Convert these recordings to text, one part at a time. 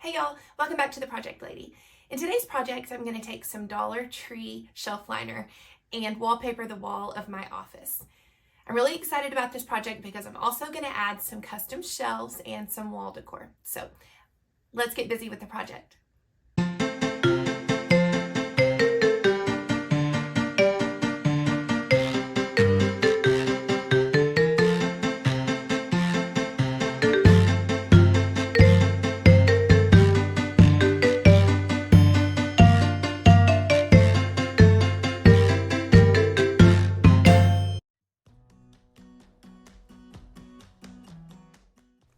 Hey y'all, welcome back to the Project Lady. In today's project, I'm going to take some Dollar Tree shelf liner and wallpaper the wall of my office. I'm really excited about this project because I'm also going to add some custom shelves and some wall decor. So let's get busy with the project.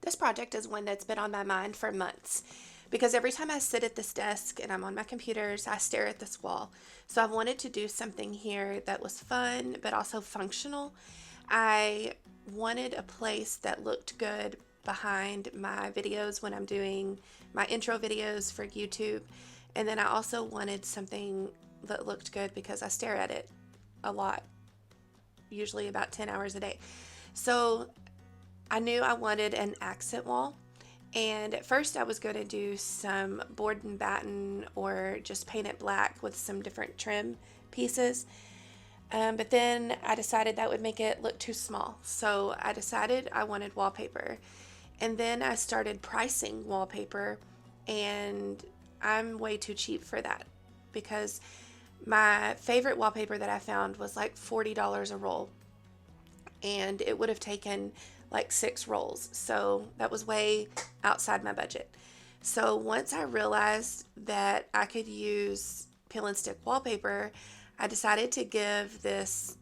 This project is one that's been on my mind for months because every time I sit at this desk and I'm on my computers, I stare at this wall. So I wanted to do something here that was fun but also functional. I wanted a place that looked good behind my videos when I'm doing my intro videos for YouTube. And then I also wanted something that looked good because I stare at it a lot, usually about 10 hours a day. So I knew I wanted an accent wall, and at first I was going to do some board and batten or just paint it black with some different trim pieces, but then I decided that would make it look too small, so I decided I wanted wallpaper. And then I started pricing wallpaper, and I'm way too cheap for that because my favorite wallpaper that I found was like $40 a roll, and it would have taken like 6 rolls, so that was way outside my budget. So once I realized that I could use peel and stick wallpaper, I decided to give this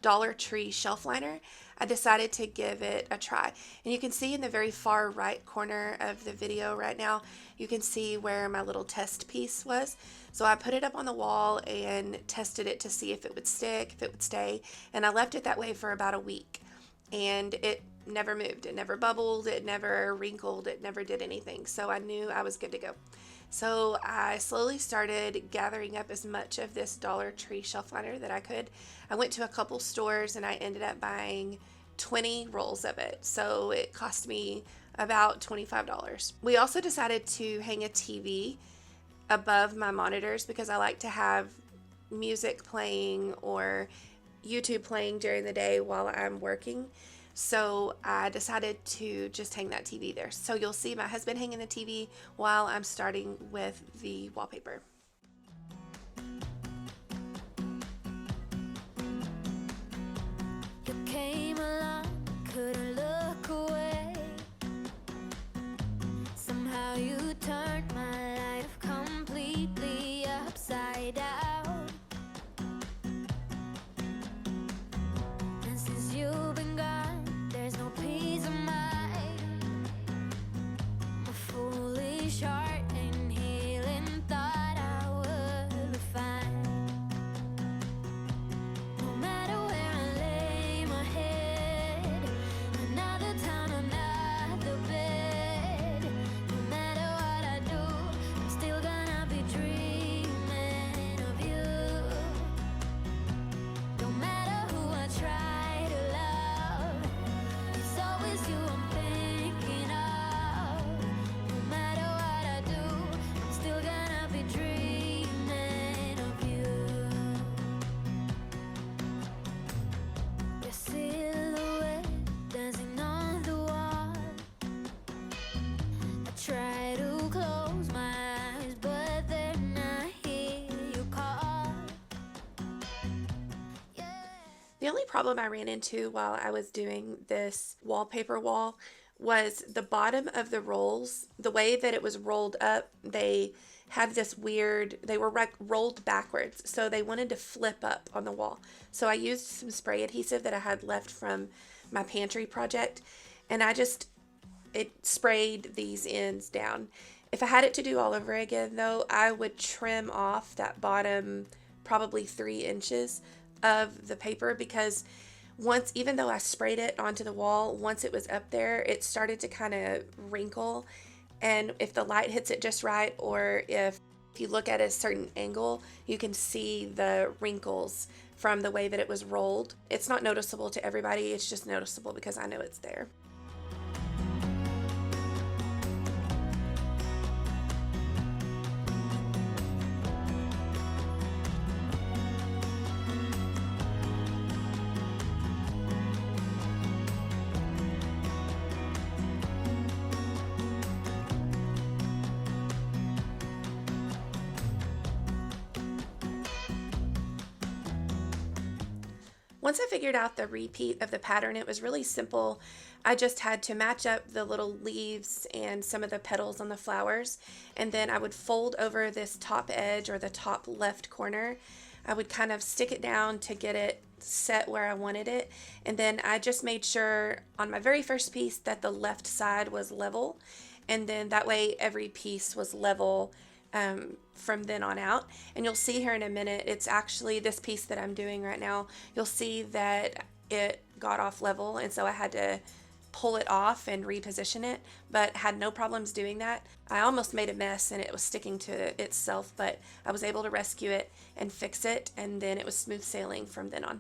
Dollar Tree shelf liner, I decided to give it a try. And you can see in the very far right corner of the video right now, you can see where my little test piece was. So I put it up on the wall and tested it to see if it would stick, if it would stay, and I left it that way for about a week. And it never moved, it never bubbled, it never wrinkled, it never did anything. So I knew I was good to go. So I slowly started gathering up as much of this Dollar Tree shelf liner that I could. I went to a couple stores and I ended up buying 20 rolls of it. So it cost me about $25. We also decided to hang a TV above my monitors because I like to have music playing or YouTube playing during the day while I'm working. So I decided to just hang that TV there. So you'll see my husband hanging the TV while I'm starting with the wallpaper. You came along, couldn't look away. Somehow you turned my life completely upside down. And since you've been gone, there's no peace of mind. A foolish heart and healing thought I would be fine. No matter where I lay my head, another town, another bed. No matter what I do, I'm still gonna be dreaming of you. No matter who I try to love, it's always you I'm thinking of. No matter what I do, I'm still gonna be dreaming of you. Your silhouette dancing on the wall. I try to close my eyes, but then I hear you call. Yeah. The only problem I ran into while I was doing this wallpaper wall was the bottom of the rolls. The way that it was rolled up, they had this weird, they were rolled backwards, so they wanted to flip up on the wall. So I used some spray adhesive that I had left from my pantry project, and it sprayed these ends down. If I had it to do all over again though, I would trim off that bottom probably 3 inches of the paper because once, even though I sprayed it onto the wall, once it was up there, it started to kind of wrinkle. And if the light hits it just right, or if you look at a certain angle, you can see the wrinkles from the way that it was rolled. It's not noticeable to everybody, it's just noticeable because I know it's there. Once I figured out the repeat of the pattern, it was really simple. I just had to match up the little leaves and some of the petals on the flowers, and then I would fold over this top edge or the top left corner. I would kind of stick it down to get it set where I wanted it, and then I just made sure on my very first piece that the left side was level, and then that way every piece was level from then on out. And you'll see here in a minute, it's actually this piece that I'm doing right now, you'll see that it got off level, and so I had to pull it off and reposition it, but had no problems doing that. I almost made a mess and it was sticking to itself, but I was able to rescue it and fix it, and then it was smooth sailing from then on.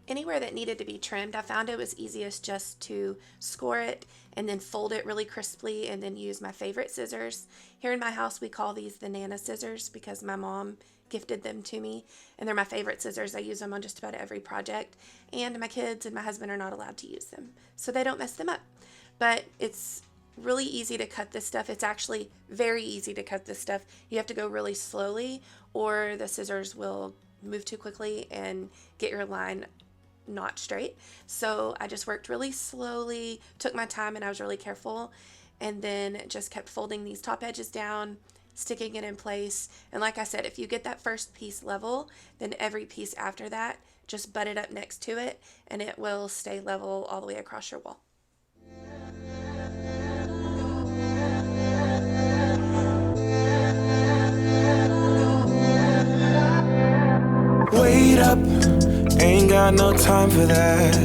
Anywhere that needed to be trimmed, I found it was easiest just to score it and then fold it really crisply and then use my favorite scissors. Here in my house, we call these the Nana scissors because my mom gifted them to me, and they're my favorite scissors. I use them on just about every project, and my kids and my husband are not allowed to use them, so they don't mess them up. But it's really easy to cut this stuff. It's actually very easy to cut this stuff. You have to go really slowly, or the scissors will move too quickly and get your line not straight. So I just worked really slowly, took my time, and I was really careful, and then just kept folding these top edges down, sticking it in place. And like I said, if you get that first piece level, then every piece after that, just butt it up next to it, and it will stay level all the way across your wall. Wait up, ain't got no time for that.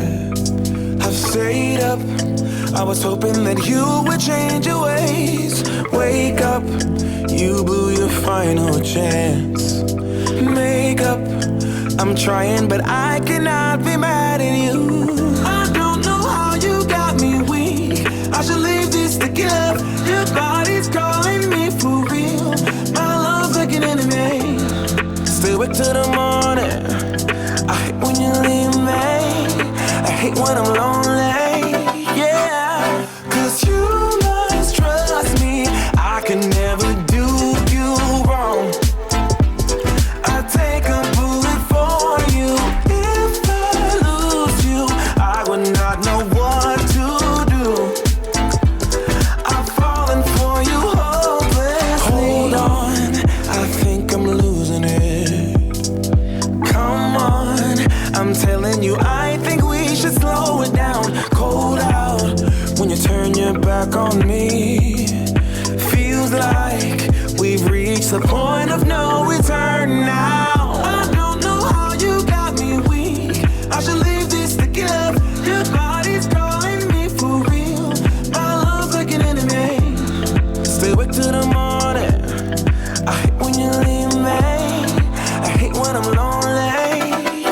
I've stayed up, I was hoping that you would change your ways. Wake up, you blew your final chance. Make up, I'm trying but I cannot be mad at you. I don't know how you got me weak, I should leave this to give. Your body's calling me for real, my love's like an enemy. Stay awake till the morning, I hate when you leave me, I hate when I'm lonely, yeah. Cause you must trust me, I can never do you wrong. I take a bullet for you, if I lose you, I would not know what to do. I've fallen for you hopelessly. Hold on, I think I'm losing it. Come on, I'm telling you, I think we should slow it down. Cold out when you turn your back on me. Feels like we've reached the point of no return now. I don't know how you got me weak, I should leave this to give. Your body's calling me for real, my love's like an enemy. Stay awake till the morning, I hate when you leave me, I hate when I'm lonely,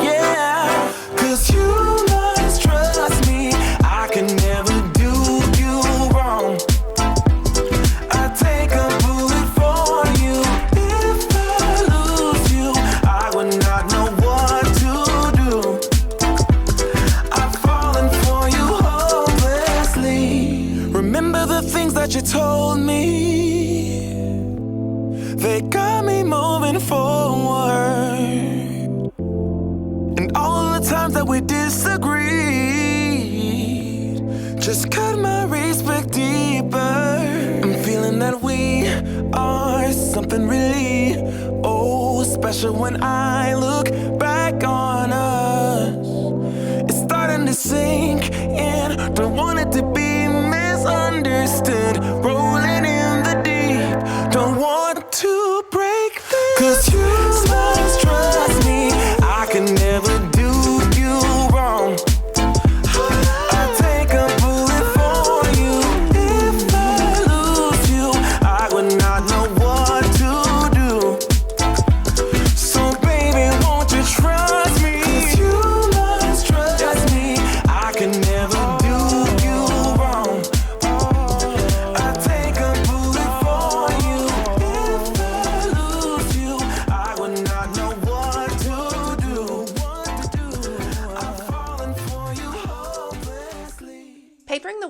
yeah. Cause you must trust me, I can never do you wrong. I take a bullet for you, if I lose you, I would not know what to do. I've fallen for you hopelessly. Remember the things that you told me, they got me moving forward. And all of the times that we disagreed just cut my respect deeper. I'm feeling that we are something really, oh, special when I look back on us. It's starting to sink in, don't want it to be misunderstood. Rolling in the deep, don't want to break this. Cause you must trust me, I can never do you wrong. I take a bullet for you, if I lose you, I would not know what to do.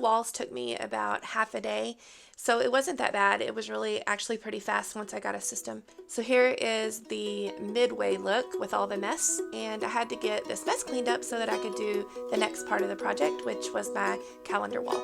walls took me about half a day. So it wasn't that bad. It was really actually pretty fast once I got a system. So here is the midway look with all the mess. And I had to get this mess cleaned up so that I could do the next part of the project, which was my calendar wall.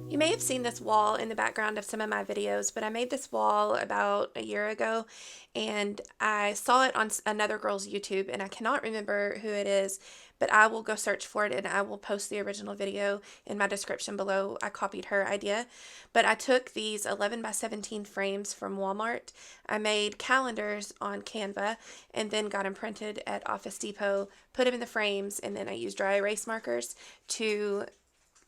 You may have seen this wall in the background of some of my videos, but I made this wall about a year ago and I saw it on another girl's YouTube, and I cannot remember who it is, but I will go search for it and I will post the original video in my description below. I copied her idea, but I took these 11 by 17 frames from Walmart. I made calendars on Canva and then got them printed at Office Depot, put them in the frames, and then I used dry erase markers to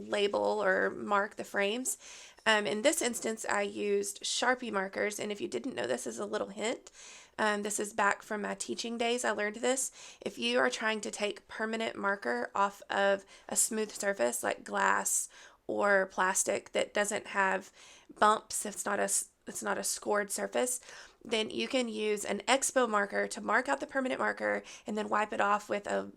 label or mark the frames. In this instance, I used Sharpie markers, and if you didn't know, this is a little hint. This is back from my teaching days. I learned this. If you are trying to take permanent marker off of a smooth surface like glass or plastic that doesn't have bumps, it's not a scored surface, then you can use an Expo marker to mark out the permanent marker and then wipe it off with a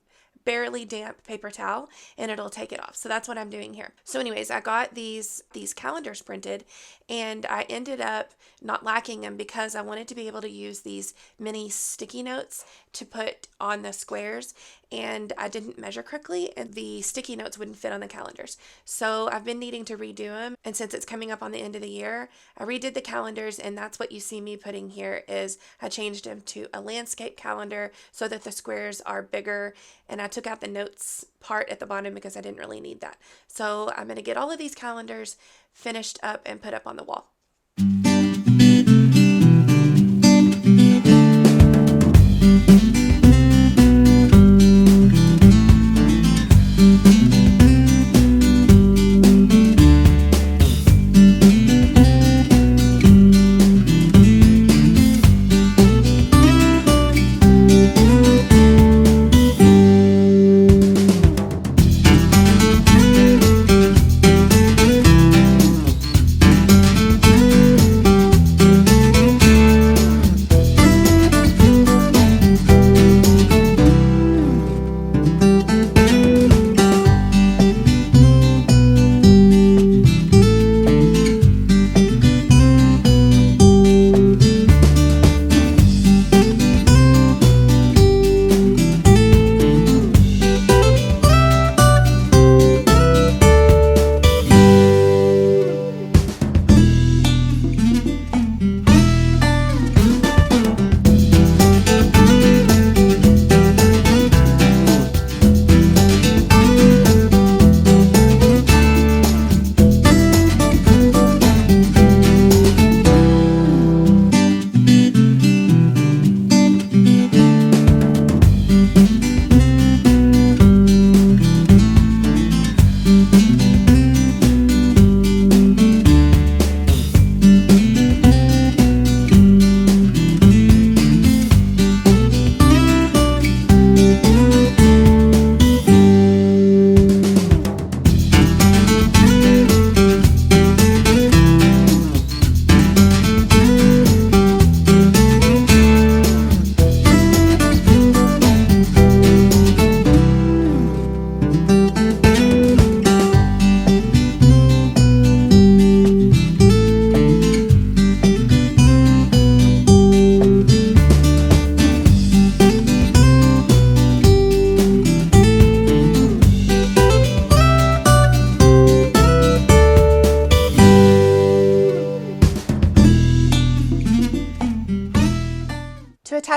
barely damp paper towel and it'll take it off. So that's what I'm doing here. So anyways, I got these calendars printed and I ended up not liking them because I wanted to be able to use these mini sticky notes to put on the squares, and I didn't measure correctly and the sticky notes wouldn't fit on the calendars. So I've been needing to redo them, and since it's coming up on the end of the year, I redid the calendars, and that's what you see me putting here is I changed them to a landscape calendar so that the squares are bigger, and I took out the notes part at the bottom because I didn't really need that. So I'm going to get all of these calendars finished up and put up on the wall.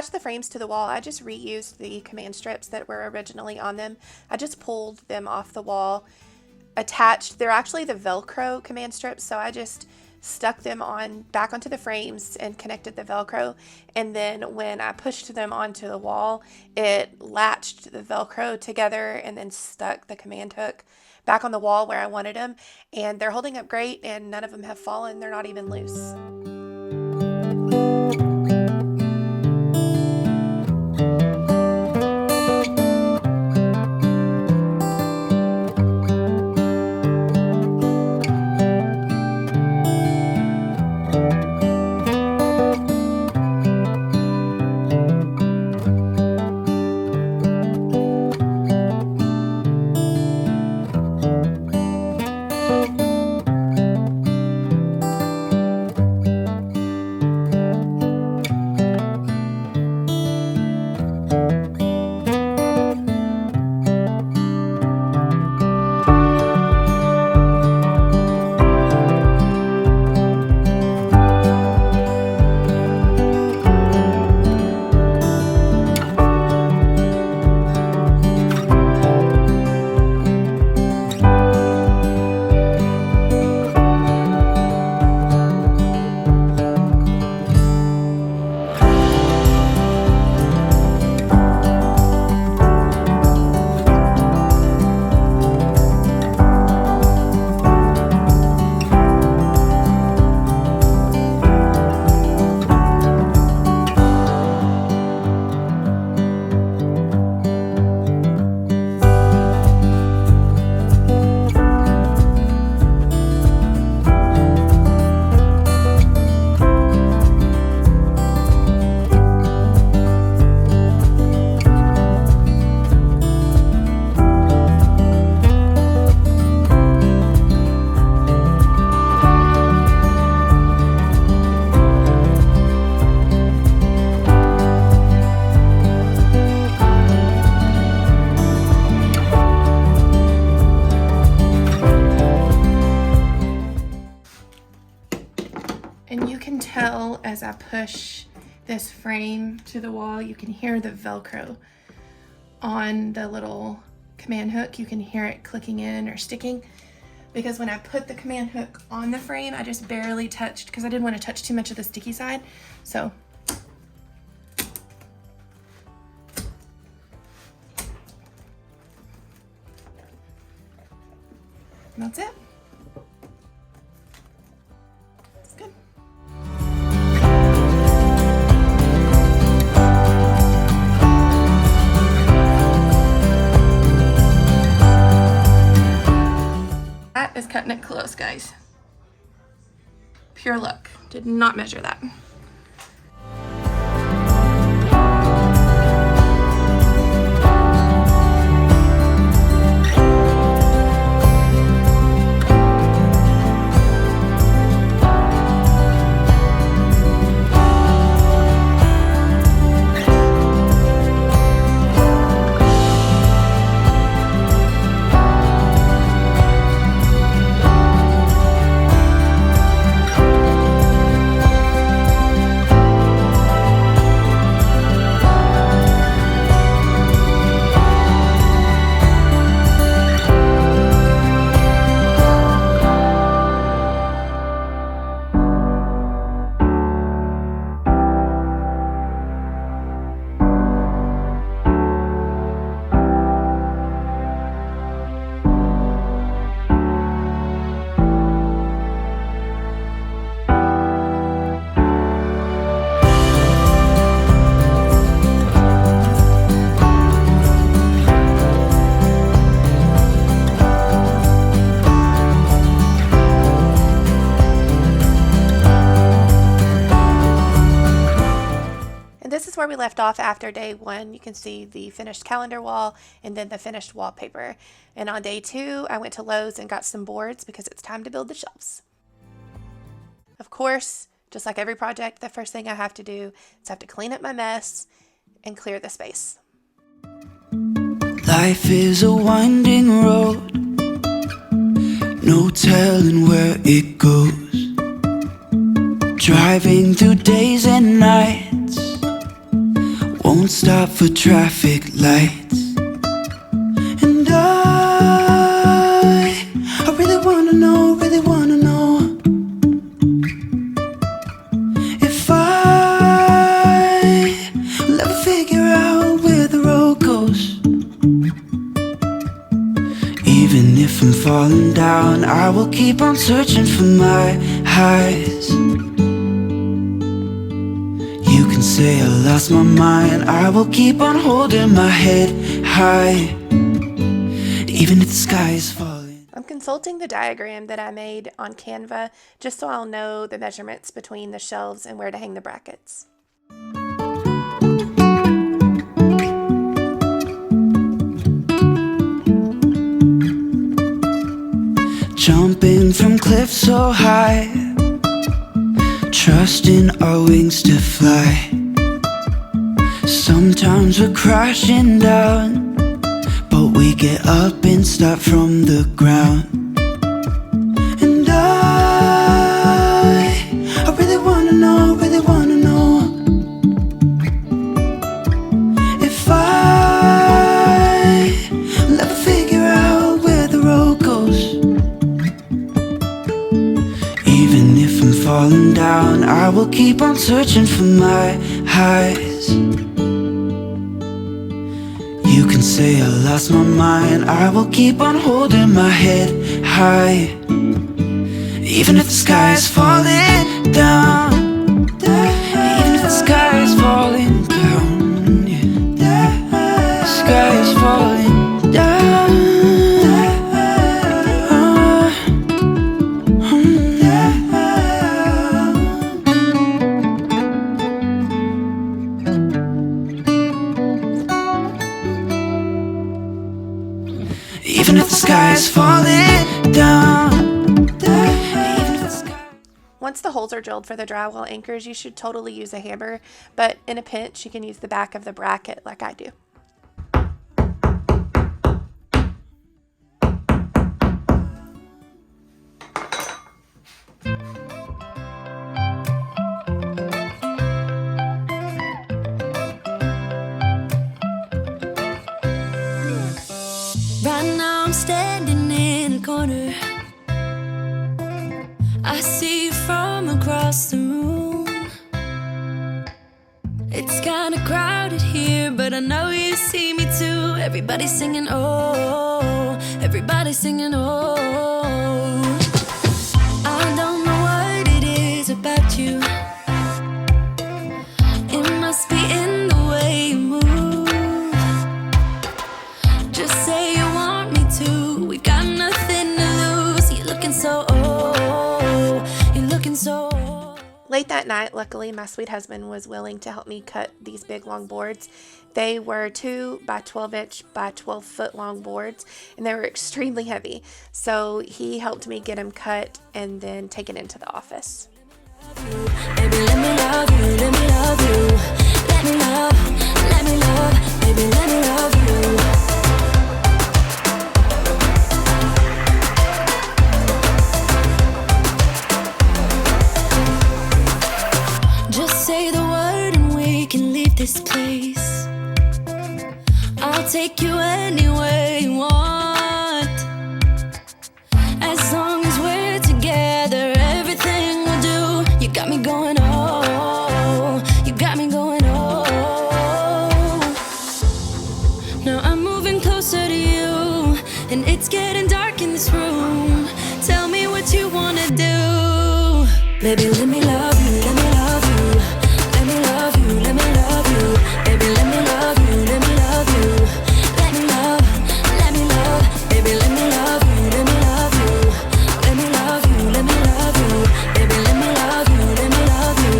attach the frames to the wall, I just reused the command strips that were originally on them. I just pulled them off the wall, attached. They're actually the Velcro command strips, so I just stuck them on back onto the frames and connected the Velcro, and then when I pushed them onto the wall, it latched the Velcro together and then stuck the command hook back on the wall where I wanted them, and they're holding up great, and none of them have fallen. They're not even loose. And you can tell as I push this frame to the wall, you can hear the Velcro on the little command hook. You can hear it clicking in or sticking, because when I put the command hook on the frame, I just barely touched, because I didn't want to touch too much of the sticky side. So that's it. It's good. That is cutting it close, guys. Pure luck. Did not measure that. This is where we left off after day one. You can see the finished calendar wall and then the finished wallpaper. And on day two, I went to Lowe's and got some boards because it's time to build the shelves. Of course, just like every project, the first thing I have to do is have to clean up my mess and clear the space. Life is a winding road, no telling where it goes. Driving through days and nights, won't stop for traffic lights. And I really wanna know, if I will ever figure out where the road goes. Even if I'm falling down, I will keep on searching for my highs. You can say I lost my mind, I will keep on holding my head high, even if the sky is falling. I'm consulting the diagram that I made on Canva just so I'll know the measurements between the shelves and where to hang the brackets. Jumping from cliffs so high, trusting our wings to fly. Sometimes we're crashing down, but we get up and start from the ground. And I really wanna know, if I will ever figure out where the road goes. Even if I'm falling down, I will keep on searching for my highs. You can say I lost my mind, I will keep on holding my head high, even if the sky is falling down. Even if the sky is falling down, yeah. The sky is falling down. Even if the sky is falling down. Once the holes are drilled for the drywall anchors, you should totally use a hammer, but in a pinch, you can use the back of the bracket like I do. Right now I'm standing in a corner. I see you from across the room. It's kinda crowded here, but I know you see me too. Everybody's singing, oh, everybody's singing, oh. I don't know what it is about you. It must be in the way you move. Just say you want me to. We got nothing to lose. You're looking so old. You're looking so old. Late that night, luckily, my sweet husband was willing to help me cut these big long boards. They were 2 by 12 inch by 12 foot long boards, and they were extremely heavy. So he helped me get them cut and then taken into the office. Baby, let me love you, let me love you. Let me love, baby, let me love you. Just say the word and we can leave this place. I'll take you anywhere you want. As long as we're together, everything we'll do. You got me going, oh, you got me going, oh. Now I'm moving closer to you, and it's getting dark in this room. Tell me what you wanna do. Baby, let me love you, let me love you. Let me love you, let me love you. Baby, let me love you, let me love you. Let me love, baby, let me love you, let me love you. Let me love you, let me love you. Baby, let me love you, let me love you.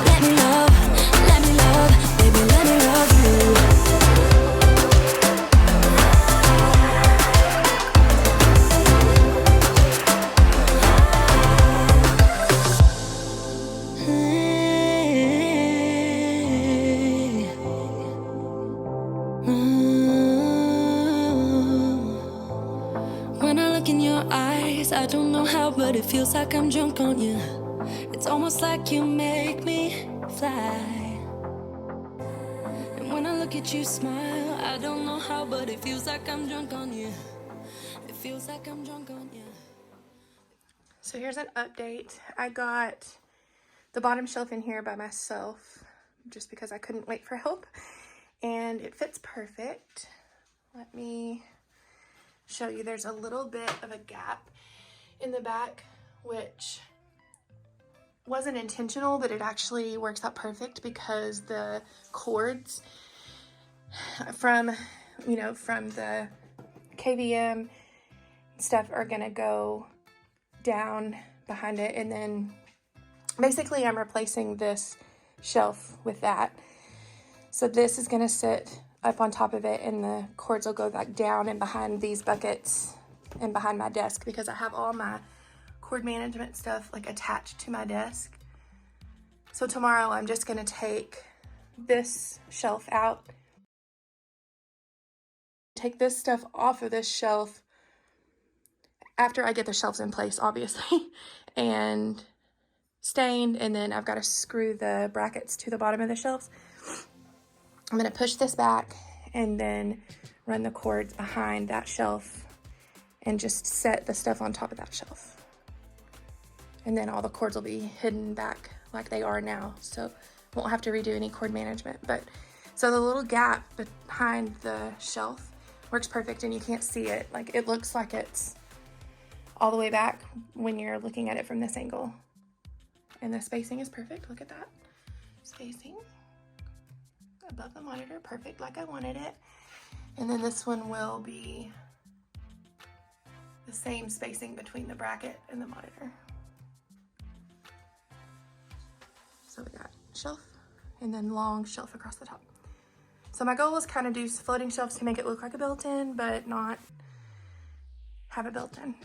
Let me love, baby, let me love you. When I look in your eyes, I don't know how, but it feels like I'm drunk on you. It's almost like you make me fly. And when look at you smile. I don't know how, but it feels like I'm drunk on you. It feels like I'm drunk on you. So here's an update. I got the bottom shelf in here by myself just because I couldn't wait for help, and it fits perfect. Let me show you. There's a little bit of a gap in the back, which wasn't intentional, but it actually works out perfect because the cords from the KVM stuff are gonna go down behind it, and then basically I'm replacing this shelf with that. So this is gonna sit up on top of it, and the cords will go back down and behind these buckets and behind my desk, because I have all my cord management stuff like attached to my desk. So tomorrow I'm just gonna take this shelf out, take this stuff off of this shelf after I get the shelves in place, obviously, and stained, and then I've got to screw the brackets to the bottom of the shelves. I'm going to push this back and then run the cords behind that shelf and just set the stuff on top of that shelf. And then all the cords will be hidden back like they are now, so won't have to redo any cord management. But so the little gap behind the shelf works perfect, and you can't see it. Like, it looks like it's all the way back when you're looking at it from this angle. And the spacing is perfect. Look at that. Spacing above the monitor, perfect like I wanted it. And then this one will be the same spacing between the bracket and the monitor. So we got shelf and then long shelf across the top. So my goal was kind of do floating shelves to make it look like a built-in, but not have it built in.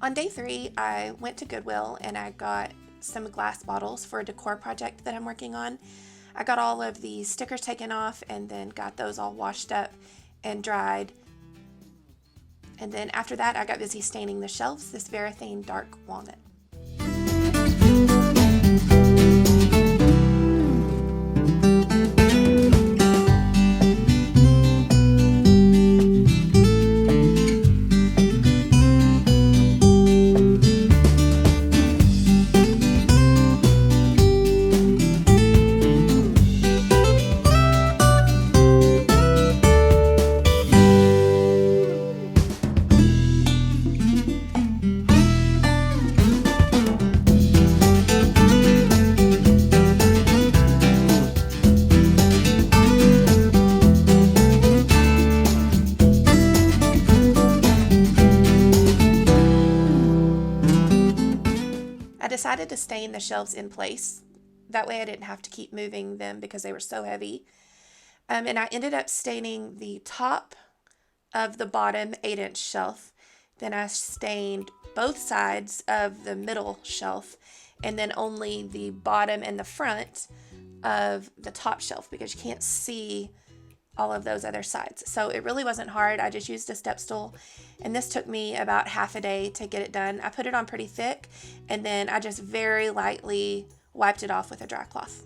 On day 3, I went to Goodwill and I got some glass bottles for a decor project that I'm working on. I got all of the stickers taken off and then got those all washed up and dried. And then after that, I got busy staining the shelves this Varathane dark walnut. I decided to stain the shelves in place. That way I didn't have to keep moving them because they were so heavy. And I ended up staining the top of the bottom 8-inch shelf. Then I stained both sides of the middle shelf, and then only the bottom and the front of the top shelf because you can't see all of those other sides. So it really wasn't hard. I just used a step stool, and this took me about half a day to get it done. I put it on pretty thick, and then I just very lightly wiped it off with a dry cloth.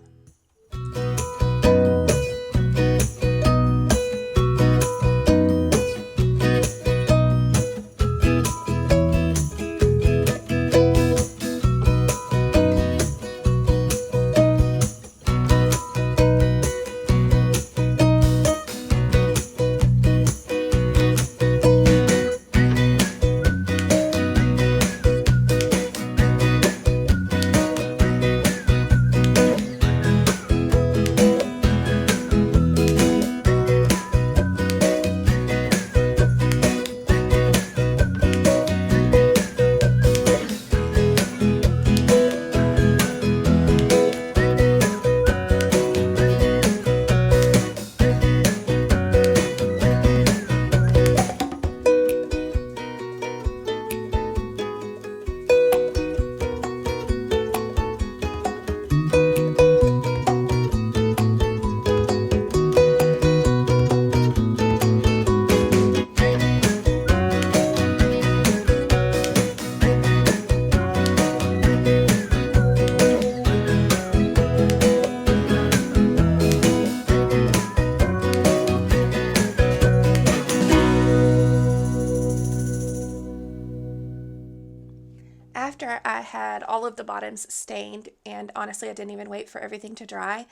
After I had all of the bottoms stained, and honestly I didn't even wait for everything to dry,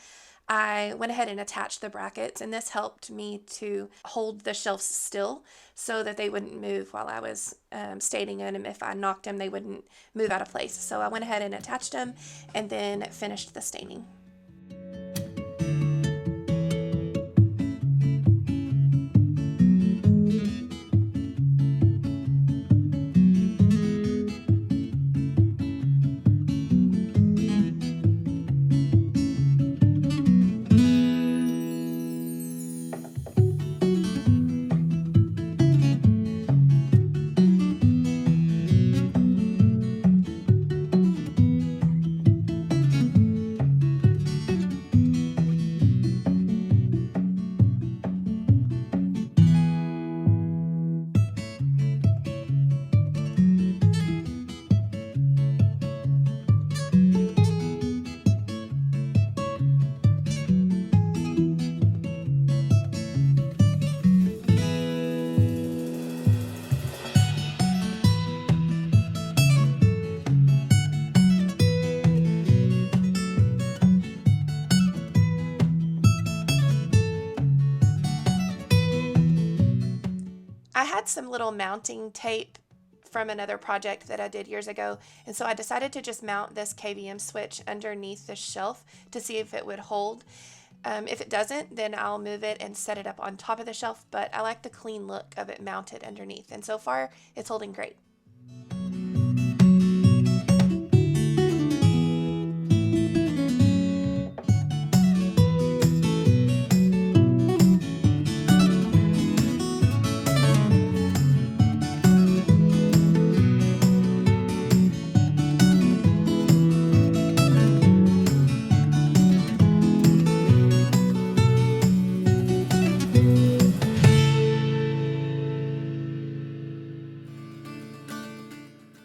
I went ahead and attached the brackets, and this helped me to hold the shelves still so that they wouldn't move while I was staining them. If I knocked them, they wouldn't move out of place. So I went ahead and attached them and then finished the staining. I had some little mounting tape from another project that I did years ago, and so I decided to just mount this KVM switch underneath the shelf to see if it would hold. If it doesn't, then I'll move it and set it up on top of the shelf, but I like the clean look of it mounted underneath, and so far it's holding great.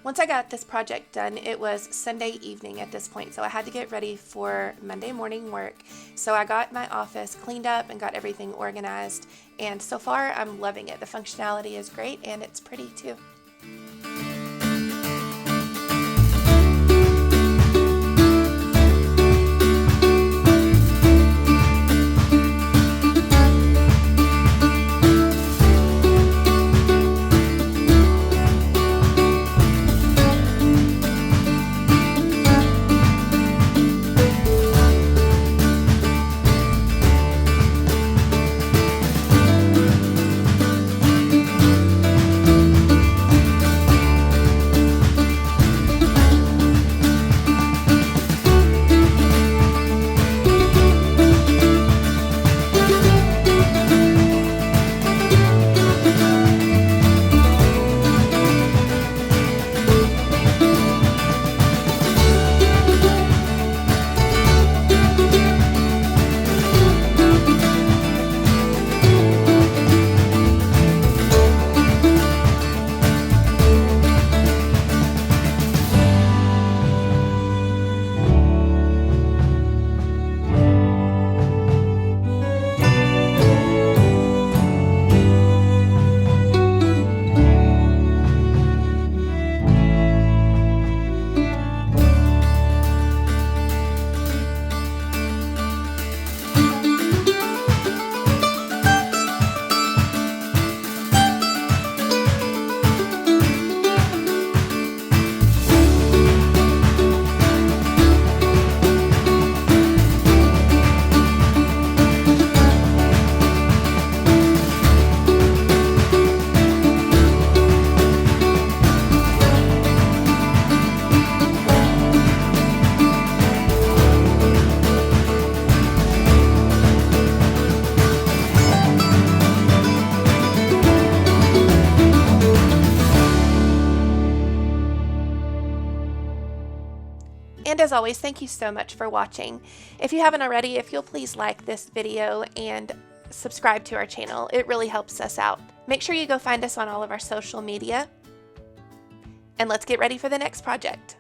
Once I got this project done, it was Sunday evening at this point, so I had to get ready for Monday morning work. So I got my office cleaned up and got everything organized, and so far I'm loving it. The functionality is great and it's pretty too. And as always, thank you so much for watching. If you haven't already, if you'll please like this video and subscribe to our channel, it really helps us out. Make sure you go find us on all of our social media. And let's get ready for the next project.